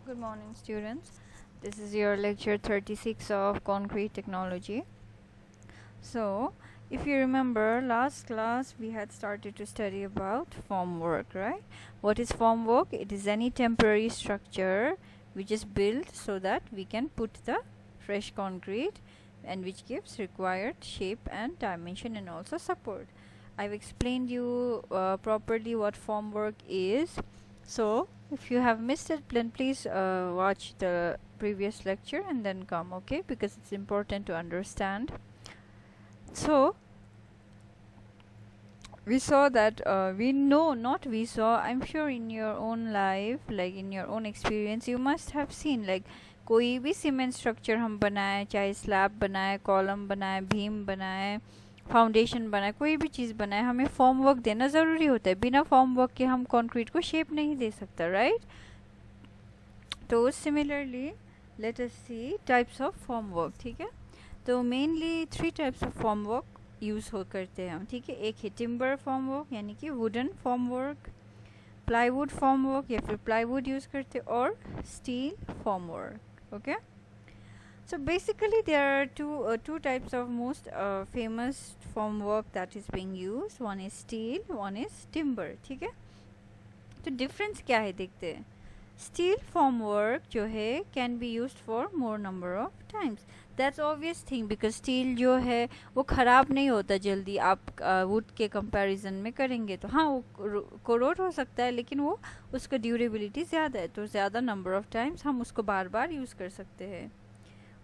Good morning, students. This is your lecture 36 of concrete technology. So, if you remember, last class we had started to study about formwork, right? What is formwork? It is any temporary structure which is built so that we can put the fresh concrete and which gives required shape and dimension and also support. I've explained you properly what formwork is. So, if you have missed it, then please watch the previous lecture and then come, okay? Because it's important to understand. So, we saw that I'm sure in your own life, like in your own experience, you must have seen like कोई भी cement structure हम बनाए, चाहे slab बनाए, column बनाए, भीम बनाए, foundation बनाए, कोई भी चीज़ बनाए, हमें फॉर्म वर्क देना ज़रूरी होता है. बिना फॉर्म वर्क के हम कंक्रीट को शेप नहीं दे सकता, राइट? तो similarly let us see types of form work. ठीक है, तो mainly 3 types of form work use हो करते हैं हम. ठीक है, एक है टिम्बर फॉर्म वर्क यानी कि wooden form work, plywood form work या फिर प्लाईवुड यूज़ करते, और steel form work. Okay, so basically there are two types of most famous form work that is being used. One is steel, one is timber. ठीक है, तो difference क्या है देखते हैं. स्टील फॉर्म वर्क जो है can be used for more number of times. That's obvious thing because steel जो है वो ख़राब नहीं होता जल्दी. आप वुड के कंपैरिजन में करेंगे तो हाँ वो कोरोड हो सकता है, लेकिन वो उसका ड्यूरेबिलिटी ज़्यादा है, तो ज़्यादा नंबर ऑफ टाइम्स हम उसको बार बार यूज़ कर सकते हैं.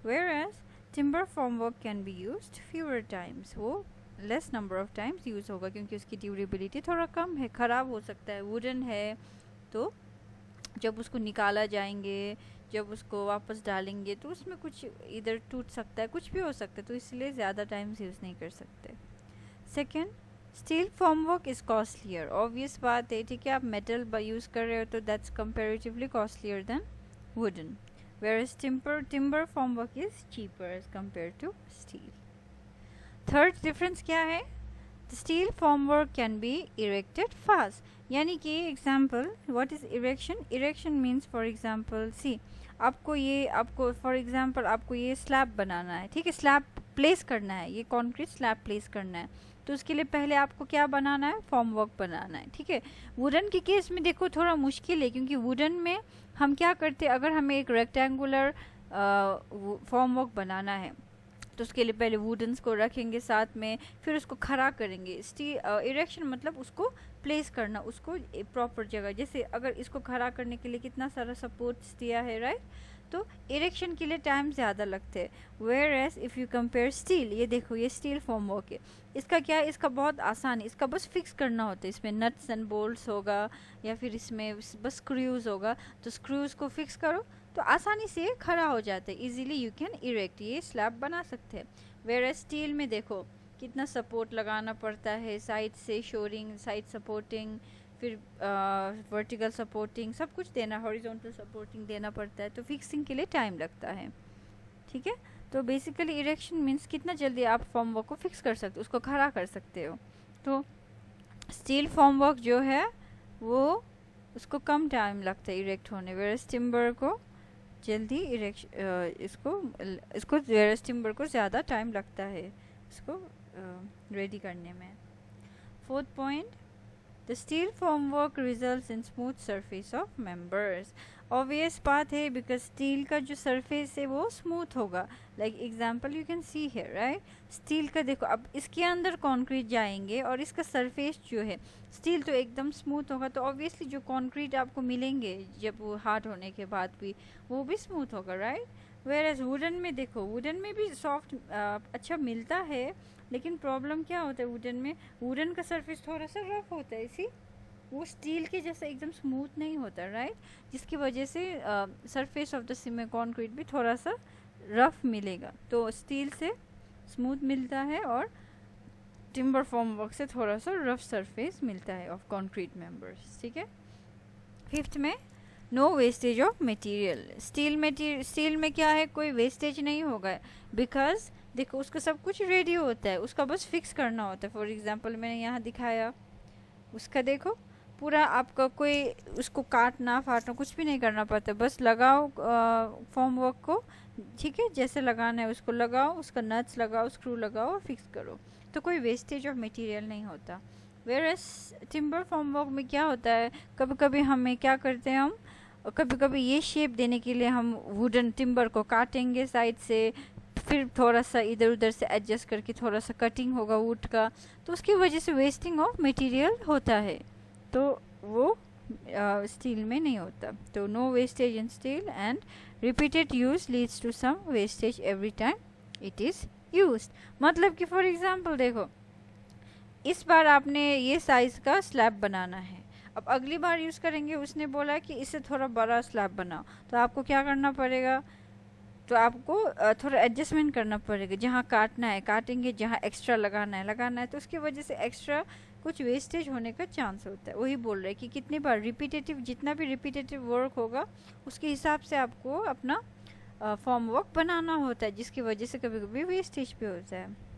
Whereas timber formwork can be used fewer times. वो less number of times use होगा क्योंकि उसकी ड्यूरेबिलिटी थोड़ा कम है, ख़राब हो सकता है. वुडन है तो जब उसको निकाला जाएंगे, जब उसको वापस डालेंगे तो उसमें कुछ इधर टूट सकता है, कुछ भी हो सकता है, तो इसलिए ज़्यादा टाइम्स यूज़ नहीं कर सकते. Second, steel formwork is costlier. Obvious बात है, ठीक है, आप मेटल यूज़ कर रहे हो तो that's comparatively costlier then wooden. Whereas timber formwork is cheaper as compared to steel. Third difference क्या है? The steel formwork can be erected fast. यानी कि example, what is erection? Erection means for example, see, आपको for example आपको ये slab बनाना है, ठीक है, स्लैब प्लेस करना है, ये कॉन्क्रीट स्लैब प्लेस करना है, तो उसके लिए पहले आपको क्या बनाना है? फॉर्म वर्क बनाना है. ठीक है, वुडन के केस में देखो थोड़ा मुश्किल है क्योंकि वुडन में हम क्या करते हैं, अगर हमें एक रेक्टेंगुलर फॉर्म वर्क बनाना है तो उसके लिए पहले वुडन्स को रखेंगे साथ में, फिर उसको खड़ा करेंगे. इरेक्शन मतलब उसको प्लेस करना, उसको प्रॉपर जगह, जैसे अगर इसको खड़ा करने के लिए कितना सारा सपोर्ट्स दिया है, राइट? तो इरेक्शन के लिए टाइम ज़्यादा लगते हैं. Whereas if you compare steel, ये देखो ये स्टील फॉर्म वर्क है, इसका क्या है, इसका बहुत आसान है, इसका बस फिक्स करना होता है, इसमें नट्स एंड बोल्ट्स होगा या फिर इसमें बस स्क्रूज होगा, तो स्क्रूज को फिक्स करो तो आसानी से खड़ा हो जाता है. इजीली यू कैन इरेक्ट, ये स्लैब बना सकते हैं. वेयर एज स्टील में देखो कितना सपोर्ट लगाना पड़ता है, साइड से शोरिंग, साइड सपोर्टिंग, फिर वर्टिकल सपोर्टिंग, सब कुछ देना, हॉरिजॉन्टल सपोर्टिंग देना पड़ता है, तो फिक्सिंग के लिए टाइम लगता है. ठीक है, तो बेसिकली इरेक्शन मीन्स कितना जल्दी आप फॉर्म वर्क को फिक्स कर सकते हो, उसको खड़ा कर सकते हो. तो स्टील फॉर्म वर्क जो है वो उसको कम टाइम लगता है इरेक्ट होने, वेरस टिम्बर को जल्दी इसको वेरस टिम्बर को ज़्यादा टाइम लगता है इसको रेडी करने में. Fourth point, The steel formwork results in smooth surface of members. Obvious बात है because steel का जो surface है वो smooth होगा. Like example you can see here, right? Steel का देखो, अब इसके अंदर concrete जाएंगे और इसका surface जो है steel तो एकदम smooth होगा, तो obviously जो concrete आपको मिलेंगे जब वो hard होने के बाद भी वो भी smooth होगा, right? Whereas wooden में देखो, wooden में भी soft अच्छा मिलता है, लेकिन प्रॉब्लम क्या होता है वुडन में, वुडन का सरफेस थोड़ा सा रफ होता है, इसी वो स्टील के जैसा एकदम स्मूथ नहीं होता, राइट? जिसकी वजह से surface of the cement concrete भी थोड़ा सा रफ मिलेगा. तो स्टील से स्मूथ मिलता है और टिम्बर फॉर्म वर्क से थोड़ा सा रफ सरफेस मिलता है ऑफ कंक्रीट मेंबर्स. ठीक है, फिफ्थ में no wastage of material. Steel में क्या है, कोई वेस्टेज नहीं होगा बिकॉज देखो उसका सब कुछ रेडी होता है, उसका बस फिक्स करना होता है. फॉर एग्जांपल मैंने यहाँ दिखाया, उसका देखो पूरा आपका कोई उसको काटना फाटना कुछ भी नहीं करना पड़ता, बस लगाओ फॉर्म वर्क को, ठीक है, जैसे लगाना है उसको लगाओ, उसका नट्स लगाओ, स्क्रू लगाओ और फिक्स करो, तो कोई वेस्टेज ऑफ मटेरियल नहीं होता। वेयरएस टिम्बर फॉर्म वर्क में क्या होता है, कभी कभी हमें क्या करते हैं हम, कभी कभी ये शेप देने के लिए हम वुडन टिम्बर को काटेंगे साइड से, फिर थोड़ा सा इधर उधर से एडजस्ट करके थोड़ा सा कटिंग होगा वुड का, तो उसकी वजह से वेस्टिंग ऑफ मटेरियल होता है, तो वो स्टील में नहीं होता। तो no wastage in steel and repeated use leads to some wastage every time it is used. मतलब कि फॉर एग्जांपल देखो, इस बार आपने ये साइज़ का स्लैब बनाना है, अब अगली बार यूज़ करेंगे, उसने बोला कि इससे थोड़ा बड़ा स्लैब बनाओ, तो आपको क्या करना पड़ेगा, तो आपको थोड़ा एडजस्टमेंट करना पड़ेगा, जहाँ काटना है काटेंगे, जहाँ एक्स्ट्रा लगाना है लगाना है, तो उसकी वजह से एक्स्ट्रा कुछ वेस्टेज होने का चांस होता है। वही बोल रहे हैं कि कितनी बार रिपीटेटिव, जितना भी रिपीटेटिव वर्क होगा उसके हिसाब से आपको अपना फॉर्म वर्क बनाना होता है, जिसकी वजह से कभी कभी वेस्टेज भी होता है।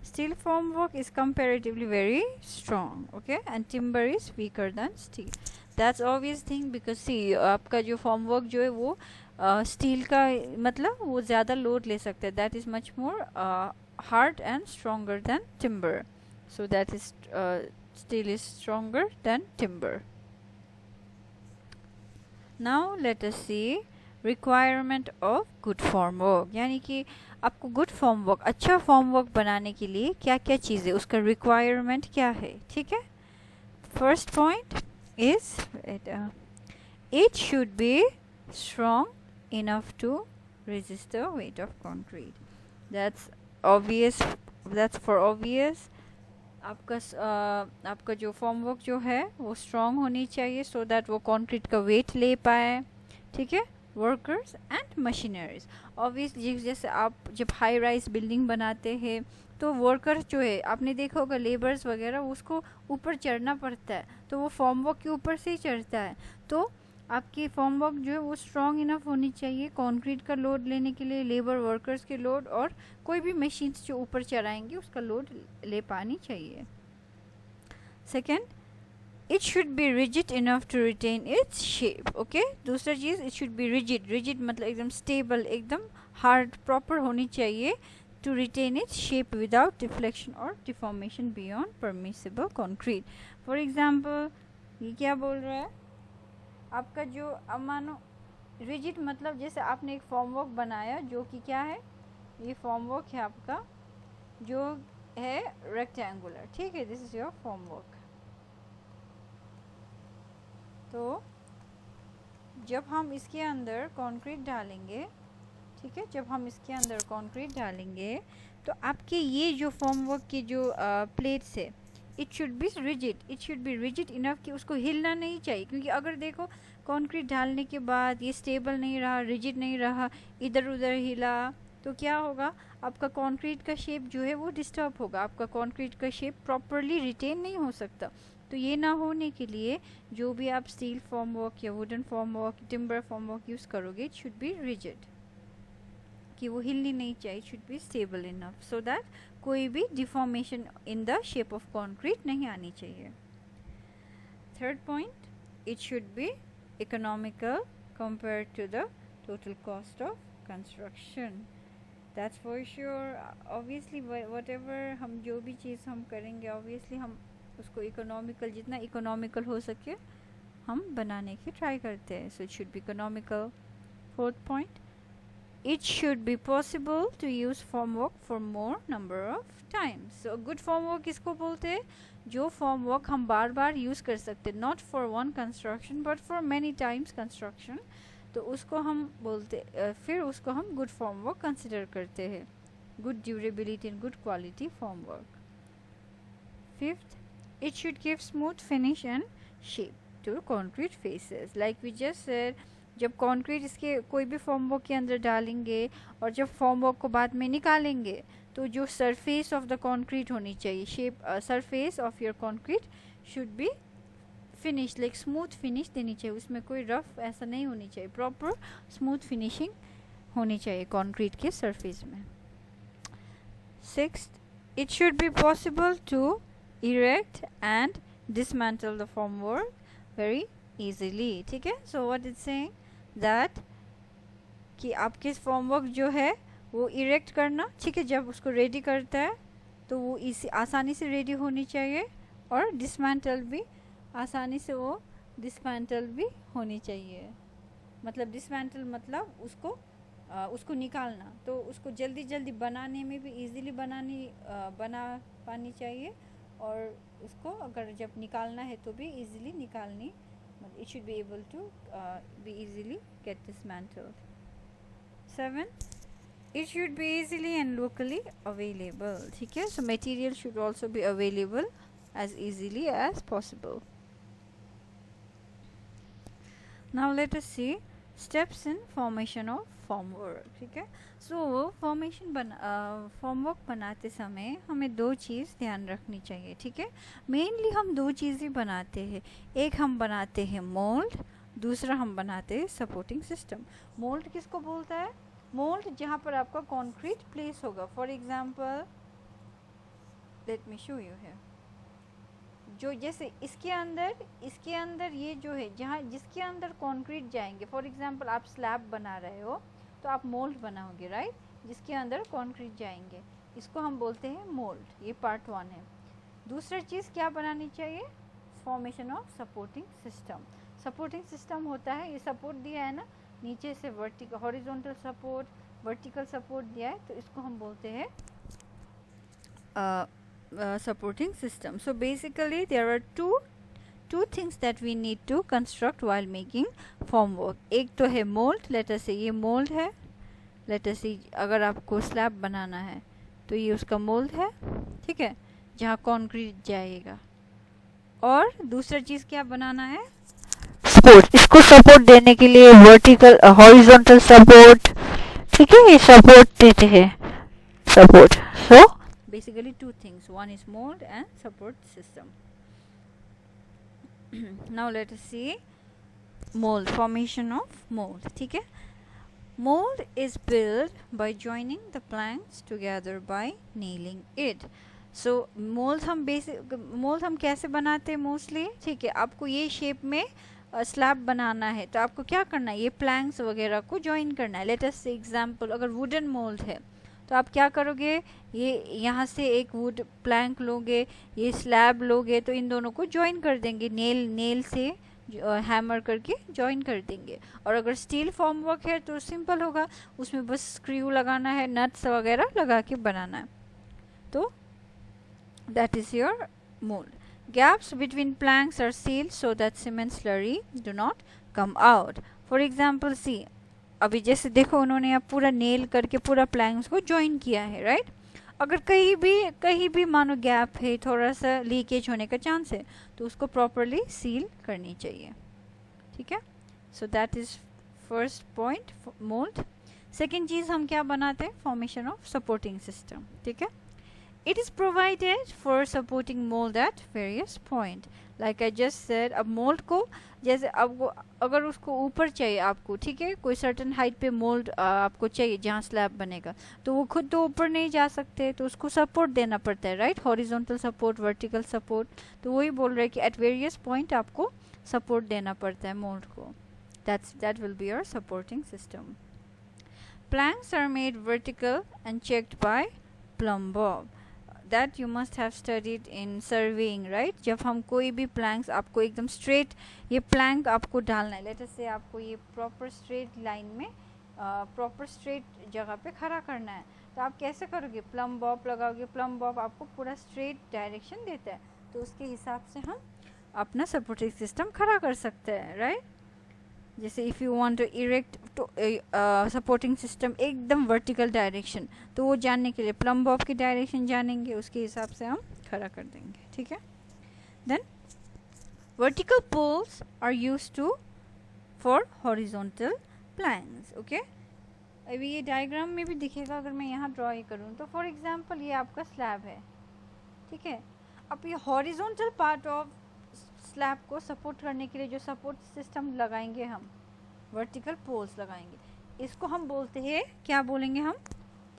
Steel formwork is comparatively very strong, okay, and timber is weaker than steel. That's obvious thing because see आपका जो formwork जो है वो स्टील का मतलब वो ज़्यादा लोड ले सकता है, that is much more hard and stronger than timber, so that is steel is stronger than timber. Now let us see requirement of good formwork, यानी कि आपको गुड फॉर्मवर्क, अच्छा फॉर्मवर्क बनाने के लिए क्या क्या चीज़ें, उसका रिक्वायरमेंट क्या है, ठीक है। First point is it should be strong enough to resist the weight of concrete, that's obvious, that's for obvious. आपका जो फॉर्मवर्क जो है वो स्ट्रॉन्ग होनी चाहिए सो दैट वो कंक्रीट का वेट ले पाए, ठीक है। वर्कर्स एंड मशीनरीज, ऑब्वियसली जैसे आप जब हाई राइज बिल्डिंग बनाते हैं तो वर्कर्स जो है आपने देखा होगा, लेबर्स वगैरह, उसको ऊपर चढ़ना पड़ता है, तो वो फॉर्मवर्क के ऊपर से ही चढ़ता है, तो आपकी फॉर्मवर्क जो है वो स्ट्रॉन्ग इनफ होनी चाहिए कंक्रीट का लोड लेने के लिए, लेबर वर्कर्स के लोड और कोई भी मशीन्स जो ऊपर चढ़ाएंगे उसका लोड ले पानी चाहिए। Second, it should be rigid enough to retain its shape, okay। दूसरा चीज़, it should be rigid, rigid मतलब एकदम stable, एकदम hard, proper होनी चाहिए, to retain its shape without deflection or deformation beyond permissible concrete। for example ये क्या बोल रहा है आपका जो, अब मानो rigid मतलब जैसे आपने एक फॉर्मवर्क बनाया जो कि क्या है, ये फॉर्मवर्क है आपका जो है रेक्टेंगुलर, ठीक है, दिस इज योर फॉर्मवर्क। तो जब हम इसके अंदर कंक्रीट डालेंगे, ठीक है, जब हम इसके अंदर कंक्रीट डालेंगे तो आपके ये जो फॉर्मवर्क की जो प्लेट्स है, it should be rigid, it should be rigid enough कि उसको हिलना नहीं चाहिए, क्योंकि अगर देखो कंक्रीट डालने के बाद ये स्टेबल नहीं रहा, रिजिड नहीं रहा, इधर उधर हिला, तो क्या होगा, आपका कंक्रीट का शेप जो है वो डिस्टर्ब होगा, आपका कंक्रीट का शेप प्रॉपरली रिटेन नहीं हो सकता। तो ये ना होने के लिए जो भी आप स्टील फॉर्मवर्क या wooden formwork, timber formwork use करोगे, इट शुड बी रिजिड, कि वो हिलनी नहीं चाहिए, it should be stable enough so that कोई भी deformation in the shape of concrete नहीं आनी चाहिए। Third point, it should be economical compare to the total cost of construction, that's for sure. Obviously whatever हम जो भी चीज़ हम करेंगे, ऑब्वियसली हम उसको इकोनॉमिकल, जितना इकोनॉमिकल हो सके हम बनाने की ट्राई करते हैं, so it should be economical. Fourth point, it should be possible to use formwork for more number of times. So good formwork किसको बोलते हैं, जो फॉर्मवर्क हम बार बार यूज़ कर सकते हैं, not for one construction but for many times construction, तो उसको हम बोलते, फिर उसको हम गुड फॉर्मवर्क कंसिडर करते हैं, good durability and good quality formwork. Fifth, it should give smooth finish and shape to concrete faces, like we just said। जब कंक्रीट इसके कोई भी फॉर्मवर्क के अंदर डालेंगे और जब फॉर्मवर्क को बाद में निकालेंगे तो जो सरफेस ऑफ द कंक्रीट होनी चाहिए, shape surface of your concrete should be finish, like smooth finish देनी चाहिए, उसमें कोई रफ ऐसा नहीं होनी चाहिए, प्रॉपर स्मूथ फिनिशिंग होनी चाहिए कंक्रीट के सरफेस में। Sixth, it should be possible to erect and dismantle the formwork very easily. ठीक है, so what it's saying that कि आपके फॉर्मवर्क जो है वो इरेक्ट करना, ठीक है, जब उसको रेडी करता है तो वो इसी आसानी से रेडी होनी चाहिए, और डिसमेंटल भी आसानी से वो डिसमेंटल भी होनी चाहिए। मतलब डिसमेंटल मतलब उसको निकालना, तो उसको जल्दी जल्दी बनाने में भी इजीली बना पानी चाहिए, और उसको अगर जब निकालना है तो भी इजीली निकालनी, मतलब it should be able to be easily get dismantled. 7. It should be easily and locally available. ठीक है, so material should also be available as easily as possible. Now let us see steps in formation of formwork. ठीक है, so formwork बनाते समय हमें दो चीज़ ध्यान रखनी चाहिए। ठीक है, मेनली हम दो चीज़ें बनाते हैं, एक हम बनाते हैं मोल्ड, दूसरा हम बनाते हैं सपोर्टिंग सिस्टम। मोल्ड किसको बोलता है? मोल्ड जहाँ पर आपका कंक्रीट प्लेस होगा। For example let me show you है, जो जैसे इसके अंदर ये जो है जहाँ जिसके अंदर कंक्रीट जाएंगे, फॉर एग्जांपल आप स्लैब बना रहे हो तो आप मोल्ड बनाओगे, राइट, जिसके अंदर कंक्रीट जाएंगे, इसको हम बोलते हैं मोल्ड। ये पार्ट 1 है। दूसरा चीज़ क्या बनानी चाहिए? Formation of supporting system. Supporting system होता है, ये सपोर्ट दिया है ना, नीचे से vertical horizontal support, vertical support दिया है, तो इसको हम बोलते हैं supporting system. So basically there are two things that we need to construct while making formwork. एक तो है mold, let us say ये mold है, let us say अगर आपको slab बनाना है तो ये उसका mold है, ठीक है, जहाँ concrete जाएगा। और दूसरा चीज़ क्या बनाना है? सपोर्ट। इसको सपोर्ट देने के लिए वर्टिकल हॉरिजॉन्टल सपोर्ट, ठीक है, ये सपोर्ट देते हैं, support. So basically two things, one is mold and support system. Now let us see mold, formation of mold. ठीक है, mold is built by joining the planks together by nailing it. So mold हम कैसे बनाते हैं mostly? ठीक है, आपको ये शेप में स्लैब बनाना है तो आपको क्या करना है? ये प्लैंक्स वगैरह को ज्वाइन करना है। लेट अस से एग्जांपल, अगर वुडन मोल्ड है तो आप क्या करोगे? ये यहाँ से एक वुड प्लैंक लोगे, ये स्लैब लोगे, तो इन दोनों को ज्वाइन कर देंगे, नेल से हैमर करके ज्वाइन कर देंगे। और अगर स्टील फॉर्मवर्क है तो सिंपल होगा, उसमें बस स्क्रू लगाना है, नट्स वगैरह लगा के बनाना है। तो that is your mould. Gaps between planks are sealed so that cement slurry do not come out. For example, see, अभी जैसे देखो उन्होंने अब पूरा नेल करके पूरा प्लैंक्स को ज्वाइन किया है, राइट। अगर कहीं भी मानो गैप है, थोड़ा सा लीकेज होने का चांस है, तो उसको प्रॉपरली सील करनी चाहिए, ठीक है। So that is first point, mould. Second चीज़ हम क्या बनाते हैं? फॉर्मेशन ऑफ सपोर्टिंग सिस्टम, ठीक है। It is provided for supporting mold at various point. Like I just said, अब मोल्ड को जैसे आपको अगर उसको ऊपर चाहिए आपको, ठीक है, कोई सर्टन हाइट पे मोल्ड आपको चाहिए जहाँ स्लैब बनेगा, तो वो खुद तो ऊपर नहीं जा सकते, तो उसको सपोर्ट देना पड़ता है, right, horizontal support, vertical support. तो वही बोल रहे हैं कि एट वेरियस पॉइंट आपको सपोर्ट देना पड़ता है मोल्ड को। that will be your supporting system. Planks are made vertical and checked by plumb bob. That you must have studied in surveying, right? जब हम कोई भी प्लैंक्स, आपको एकदम स्ट्रेट ये प्लैंक आपको डालना है, लेट अस से आपको ये प्रॉपर स्ट्रेट लाइन में प्रॉपर स्ट्रेट जगह पे खड़ा करना है, तो आप कैसे करोगे? प्लम बॉब लगाओगे। प्लम बॉब आपको पूरा स्ट्रेट डायरेक्शन देता है, तो उसके हिसाब से हम अपना सपोर्टिंग सिस्टम खड़ा कर सकते हैं, राइट। जैसे if you want to erect to supporting system एकदम वर्टिकल डायरेक्शन, तो वो जानने के लिए प्लम बॉब की डायरेक्शन जानेंगे, उसके हिसाब से हम खड़ा कर देंगे, ठीक है। Then vertical poles are used to for horizontal planks, okay. अभी ये डायग्राम में भी दिखेगा, अगर मैं यहाँ ड्रॉ करूँ तो फॉर एग्जांपल ये आपका स्लैब है, ठीक है। अब ये हॉरिजॉन्टल पार्ट ऑफ स्लैब को सपोर्ट करने के लिए जो सपोर्ट सिस्टम लगाएंगे हम, वर्टिकल पोल्स लगाएंगे, इसको हम बोलते हैं, क्या बोलेंगे हम?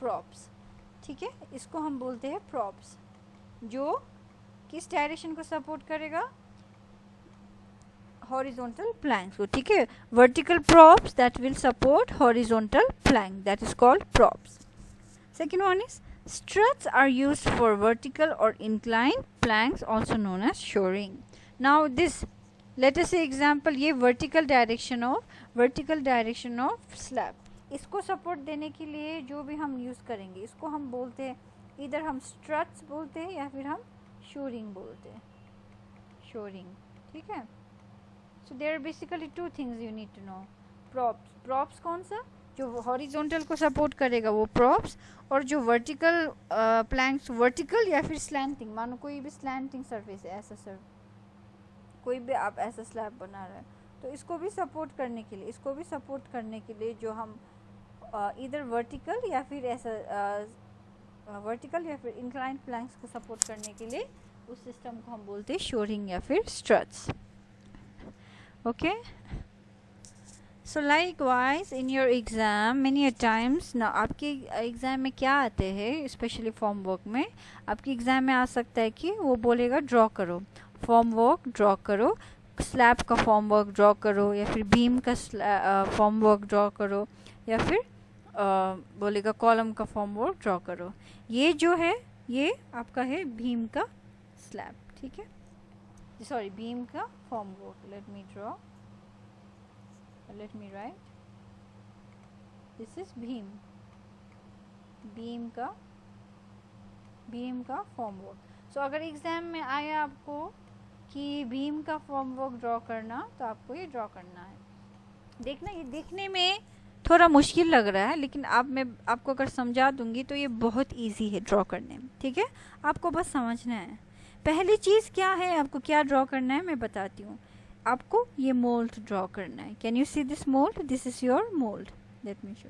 प्रॉप्स, ठीक है। इसको हम बोलते हैं प्रॉप्स, जो किस डायरेक्शन को सपोर्ट करेगा? हॉरिजॉन्टल प्लैंक्स को, ठीक है। Vertical props that will support horizontal plank, that is called props. Second one is struts are used for vertical or inclined planks, also known as shoring. Now this, let us say example, ये vertical direction of slab. इसको support देने के लिए जो भी हम use करेंगे, इसको हम बोलते हैं, इधर हम struts बोलते हैं या फिर हम shoring बोलते हैं, shoring, ठीक है. So there are basically two things you need to know. props कौन सा? जो हॉरिजॉन्टल को सपोर्ट करेगा वो प्रॉप्स, और जो वर्टिकल प्लैंक्स, वर्टिकल या फिर स्लैंटिंग, मानो कोई भी स्लैंटिंग सरफेस है, ऐसा सर कोई भी आप ऐसा स्लैब बना रहे हैं, तो इसको भी सपोर्ट करने के लिए जो हम इधर वर्टिकल या फिर ऐसा वर्टिकल या फिर इंक्लाइंड प्लैंक्स को सपोर्ट करने के लिए उस सिस्टम को हम बोलते हैं शोरिंग या फिर struts. Okay. So likewise in your exam many a times, now आपके एग्ज़ाम में क्या आते हैं, स्पेशली फॉर्म वर्क में आपके एग्ज़ाम में आ सकता है कि वो बोलेगा ड्रॉ करो, फॉर्म वर्क ड्रॉ करो, स्लैब का फॉर्म वर्क ड्रॉ करो, या फिर बीम का फॉर्म वर्क ड्रॉ करो, या फिर बोलेगा कॉलम का फॉर्म वर्क ड्रॉ करो. ये जो है ये आपका है बीम का स्लैब, ठीक है, सॉरी बीम का form work. Let me draw, let me write, this is beam का फॉर्म वर्क. सो अगर एग्जाम में आया आपको कि बीम का फॉर्म वर्क ड्रॉ करना, तो आपको ये ड्रॉ करना है. देखना, ये देखने में थोड़ा मुश्किल लग रहा है, लेकिन मैं आपको अगर समझा दूंगी तो ये बहुत इजी है ड्रॉ करने में, ठीक है. आपको बस समझना है. पहली चीज़ क्या है, आपको क्या ड्रॉ करना है मैं बताती हूँ. आपको ये मोल्ड ड्रॉ करना है. Can you see this mould? This is your mould. Let me show,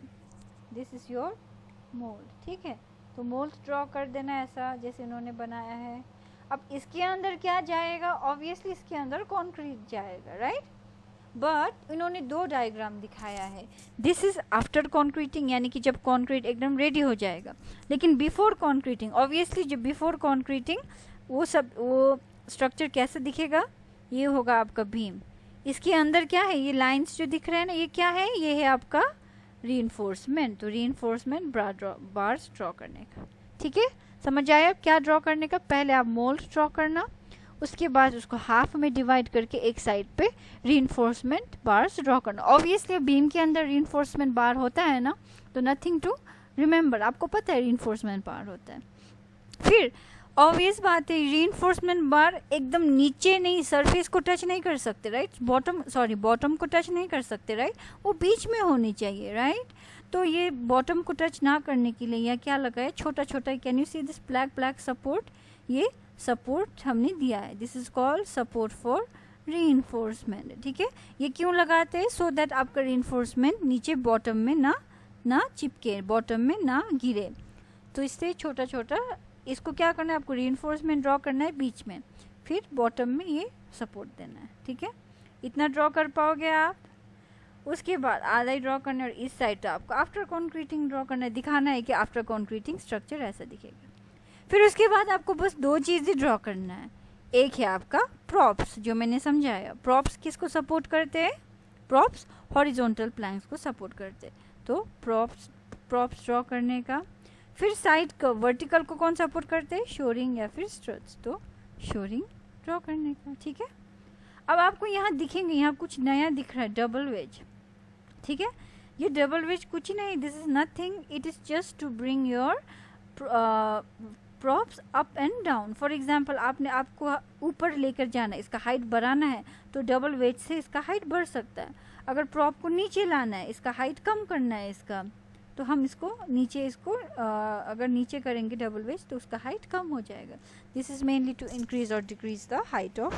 this is your mould, ठीक है. तो मोल्ड ड्रॉ कर देना ऐसा जैसे इन्होंने बनाया है. अब इसके अंदर क्या जाएगा? ऑब्वियसली इसके अंदर कंक्रीट जाएगा, राइट. बट इन्होंने दो डायग्राम दिखाया है. दिस इज़ आफ्टर कॉन्क्रीटिंग, यानी कि जब कॉन्क्रीट एकदम रेडी हो जाएगा. लेकिन बिफोर कॉन्क्रीटिंग, ऑब्वियसली जब बिफोर कॉन्क्रीटिंग वो स्ट्रक्चर कैसे दिखेगा? ये होगा आपका बीम. इसके अंदर क्या है? ये लाइंस जो दिख रहे हैं ना, ये क्या है? ये है आपका रीइंफोर्समेंट. तो रीइंफोर्समेंट बार्स ड्रॉ करने का, ठीक है. समझ आया क्या ड्रॉ करने का? पहले आप मोल्ड ड्रॉ करना, उसके बाद उसको हाफ में डिवाइड करके एक साइड पे रीइंफोर्समेंट बार्स ड्रॉ करना. ऑब्वियसली बीम के अंदर रीइंफोर्समेंट बार होता है ना, तो नथिंग टू रिमेंबर, आपको पता है रीइंफोर्समेंट बार होता है. फिर ऑब्वियस बात है, रीइंफोर्समेंट बार एकदम नीचे नहीं, सरफेस को टच नहीं कर सकते, राइट. बॉटम को टच नहीं कर सकते, राइट. वो बीच में होनी चाहिए, राइट. तो ये बॉटम को टच ना करने के लिए यहाँ क्या लगा है? छोटा छोटा, can you see this black support? ये सपोर्ट हमने दिया है. This is called support for reinforcement, ठीक है. ये क्यों लगाते हैं? सो दैट आपका रीइंफोर्समेंट नीचे बॉटम में ना चिपके, बॉटम में ना गिरे. तो इससे छोटा छोटा इसको क्या करना है? आपको रीइंफोर्समेंट ड्रॉ करना है बीच में, फिर बॉटम में ये सपोर्ट देना है, ठीक है. इतना ड्रॉ कर पाओगे आप. उसके बाद आधा ही ड्रॉ करना है, और इस साइड आपको आफ्टर कॉन्क्रीटिंग ड्रॉ करना है, दिखाना है कि आफ्टर कॉन्क्रीटिंग स्ट्रक्चर ऐसा दिखेगा. फिर उसके बाद आपको बस दो चीज़ें ड्रॉ करना है. एक है आपका प्रॉप्स, जो मैंने समझाया. प्रॉप्स किसको सपोर्ट करते हैं? प्रॉप्स हॉरिजॉन्टल प्लैंक्स को सपोर्ट करते हैं. तो प्रॉप्स ड्रॉ करने का. फिर साइड का वर्टिकल को कौन सपोर्ट करते हैं? शोरिंग या फिर स्ट्रट्स. तो शोरिंग ड्रॉ करने का, ठीक है. अब आपको यहाँ दिखेंगे, यहाँ कुछ नया दिख रहा है, डबल वेज, ठीक है. ये डबल वेज कुछ नहीं, this is nothing, it is just to bring your props up and down. For example आपको ऊपर लेकर जाना है, इसका हाइट बढ़ाना है, तो डबल वेज से इसका हाइट बढ़ सकता है. अगर प्रॉप को नीचे लाना है, इसका हाइट कम करना है इसका, तो हम इसको नीचे, अगर नीचे करेंगे डबल वेज, तो उसका हाइट कम हो जाएगा. This is mainly to increase और decrease the height of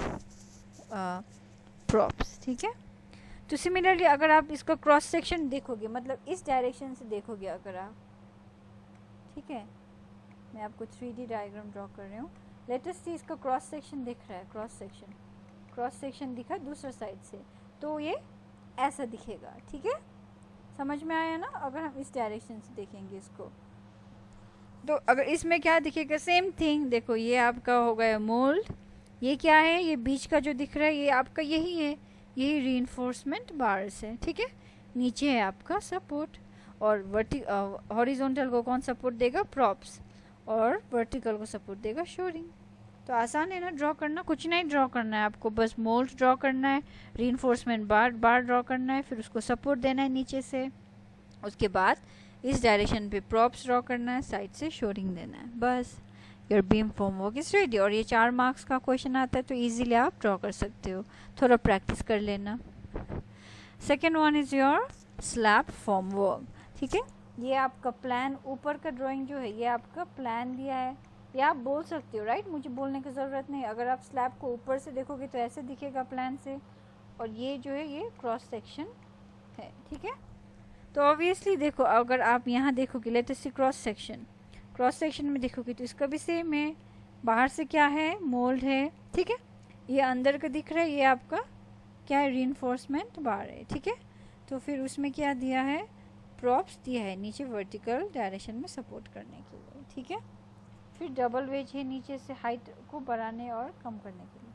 props, ठीक है. तो सिमिलरली अगर आप इसका क्रॉस सेक्शन देखोगे, मतलब इस डायरेक्शन से देखोगे अगर आप, ठीक है, मैं आपको 3D डायग्राम ड्रॉ कर रही हूँ. लेटेस्ट सी इसका क्रॉस सेक्शन दिख रहा है, क्रॉस सेक्शन दिखा दूसरा साइड से, तो ये ऐसा दिखेगा, ठीक है. समझ में आया ना? अगर हम इस डायरेक्शन से देखेंगे इसको, तो अगर इसमें क्या दिखेगा, सेम थिंग। देखो ये आपका हो गया मोल्ड, ये क्या है, ये बीच का जो दिख रहा है ये आपका यही है, यही रीइंफोर्समेंट बार्स है, ठीक है। नीचे है आपका सपोर्ट, और हॉरिजॉन्टल को कौन सपोर्ट देगा, प्रॉप्स, और वर्टिकल को सपोर्ट देगा शोरिंग। तो आसान है ना ड्रॉ करना, कुछ नहीं ड्रॉ करना है आपको, बस मोल्ड ड्रॉ करना है, रीइंफोर्समेंट बार ड्रॉ करना है, फिर उसको सपोर्ट देना है नीचे से, उसके बाद इस डायरेक्शन पे प्रॉप्स ड्रॉ करना है, साइड से शोरिंग देना है, बस your beam form work is ready. और ये 4 मार्क्स का क्वेश्चन आता है, तो इजीली आप ड्रॉ कर सकते हो, थोड़ा प्रैक्टिस कर लेना। Second one is your slab form work, ठीक है। ये आपका प्लान, ऊपर का ड्राइंग जो है ये आपका प्लान दिया है, ये आप बोल सकते हो, राइट, मुझे बोलने की ज़रूरत नहीं। अगर आप स्लैब को ऊपर से देखोगे तो ऐसे दिखेगा प्लान से, और ये जो है ये क्रॉस सेक्शन है, ठीक है। तो ऑब्वियसली देखो, अगर आप यहाँ देखोगे, लेट अस सी क्रॉस सेक्शन में देखोगे तो इसका भी सेम है, बाहर से क्या है, मोल्ड है, ठीक है। ये अंदर का दिख रहा है, ये आपका क्या है, रीइंफोर्समेंट बार है, ठीक है। तो फिर उसमें क्या दिया है, प्रॉप्स दिया है नीचे वर्टिकल डायरेक्शन में सपोर्ट करने के लिए, ठीक है। फिर डबल वेज है नीचे से हाइट को बढ़ाने और कम करने के लिए।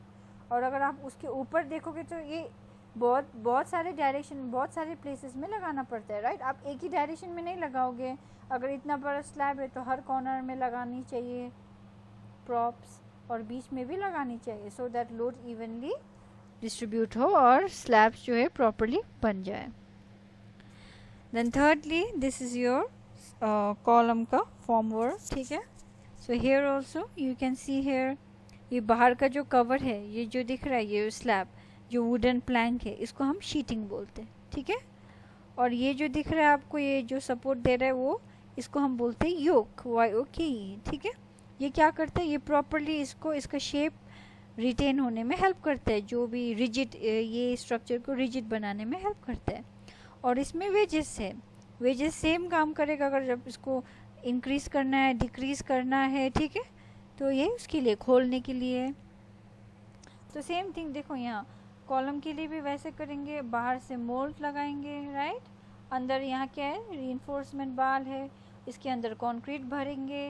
और अगर आप उसके ऊपर देखोगे तो ये बहुत सारे डायरेक्शन, बहुत सारे प्लेसेस में लगाना पड़ता है, राइट। आप एक ही डायरेक्शन में नहीं लगाओगे, अगर इतना बड़ा स्लैब है तो हर कॉर्नर में लगानी चाहिए प्रॉप्स, और बीच में भी लगानी चाहिए, so that load evenly distribute हो और स्लैब्स जो है प्रॉपरली बन जाए। Then thirdly this is your column का फॉर्म वर्क, ठीक है। So here also you can see here, ये बाहर का जो कवर है, ये जो दिख रहा है, ये स्लैब जो वुडन प्लैंक है, इसको हम शीटिंग बोलते हैं, ठीक है। और ये जो दिख रहा है आपको, ये जो सपोर्ट दे रहा है वो, इसको हम बोलते हैं योक, YOKE, ठीक है। ये क्या करता है, ये प्रॉपरली इसको, इसका शेप रिटेन होने में हेल्प करता है, जो भी रिजिड, ये स्ट्रक्चर को रिजिड बनाने में हेल्प करता है। और इसमें वेजेस है, वेजेस सेम काम करेगा, अगर जब इसको इंक्रीज करना है, डिक्रीज करना है, ठीक है, तो ये उसके लिए खोलने के लिए। तो सेम थिंग देखो, यहाँ कॉलम के लिए भी वैसे करेंगे, बाहर से मोल्ड लगाएंगे, राइट, अंदर यहाँ क्या है, रीइंफोर्समेंट बाल है, इसके अंदर कंक्रीट भरेंगे,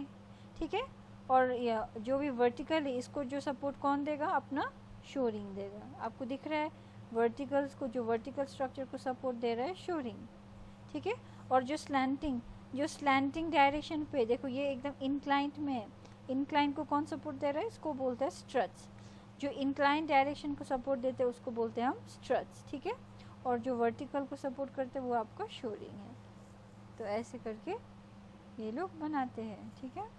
ठीक है। और जो भी वर्टिकल है, इसको जो सपोर्ट कौन देगा, अपना शोरिंग देगा। आपको दिख रहा है वर्टिकल्स को, जो वर्टिकल स्ट्रक्चर को सपोर्ट दे रहा है शोरिंग, ठीक है। और जो स्लैंटिंग डायरेक्शन पे देखो, ये एकदम इंक्लाइंट में है, इंक्लाइन को कौन सपोर्ट दे रहा है, इसको बोलते हैं स्ट्रट्स। जो इंक्लाइन डायरेक्शन को सपोर्ट देते हैं उसको बोलते हैं हम स्ट्रट्स, ठीक है। और जो वर्टिकल को सपोर्ट करते हैं वो आपका शोरिंग है। तो ऐसे करके ये लोग बनाते हैं, ठीक है।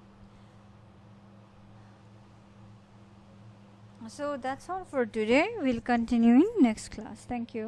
So that's all for today. We'll continue in next class. Thank you.